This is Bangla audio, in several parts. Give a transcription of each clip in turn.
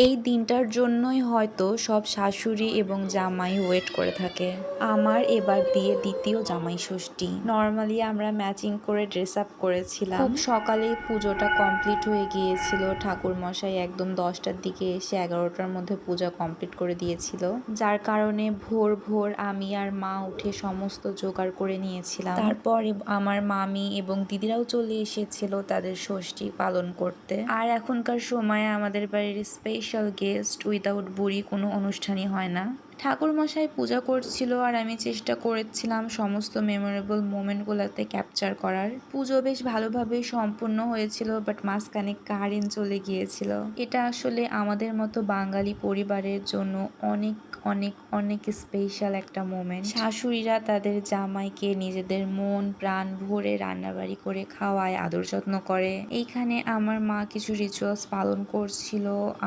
এই দিনটার জন্যই হয়তো সব শাশুড়ি এবং জামাই ওয়েট করে থাকে। আমার এবার দিয়ে দ্বিতীয় জামাই ষষ্ঠী। নর্মালি আমরা ম্যাচিং করে ড্রেস আপ করেছিলাম। খুব সকালেই পুজোটা কমপ্লিট হয়ে গিয়েছিল। ঠাকুর মশাই একদম 10টার দিকে এসে 11টার মধ্যে পূজা কমপ্লিট করে দিয়েছিল, যার কারণে ভোর ভোর আমি আর মা উঠে সমস্ত জোগাড় করে নিয়েছিলাম। তারপর আমার মামি এবং দিদিরাও চলে এসেছিল তাদের ষষ্ঠী পালন করতে। আর এখনকার সময়ে আমাদের বাড়ির স্পেশাল গেস্ট উইদাউট বুড়ি কোনো অনুষ্ঠানই হয় না। ঠাকুর মশাই পূজা করছিল আর আমি চেষ্টা করেছিলাম সমস্ত মেমোরেবল মোমেন্টগুলোতে ক্যাপচার করার। পুজো বেশ ভালোভাবেই সম্পূর্ণ হয়েছিল, বাট মাঝখানে কারেন্ট চলে গিয়েছিল। এটা আসলে আমাদের মতো বাঙালি পরিবারের জন্য অনেক অনেক অনেক স্পেশাল একটা মোমেন্ট। শাশুড়িরা তাদের জামাইকে নিজেদের মন প্রাণ ভরে রান্নাবাড়ি করে খাওয়ায়, আদর যত্ন করে। এইখানে আমার মা কিছু রিচুয়ালস পালন করছিল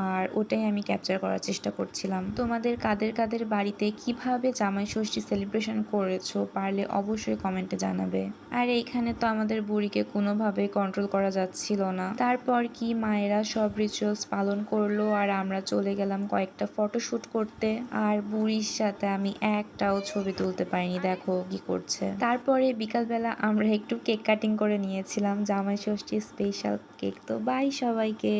আর ওটাই আমি ক্যাপচার করার চেষ্টা করছিলাম। তোমাদের কাদের কাদের বাড়িতে কিভাবে জামাই ষষ্ঠী সেলিব্রেশন করেছো পারলে অবশ্যই কমেন্টে জানাবে। আর এইখানে তো আমাদের বুড়িকে কোনোভাবে কন্ট্রোল করা যাচ্ছিল না। তারপর কি মায়েরা সব রিচুয়ালস পালন করলো আর আমরা চলে গেলাম কয়েকটা ফটোশুট করতে। আর বুড়ির সাথে আমি একটাও ছবি তুলতে পারিনি, দেখো কি করছে। তারপরে বিকালবেলা আমরা একটু কেক কাটিং করে নিয়েছিলাম, জামাই ষষ্ঠী স্পেশাল কেক। তো বাই সবাইকে।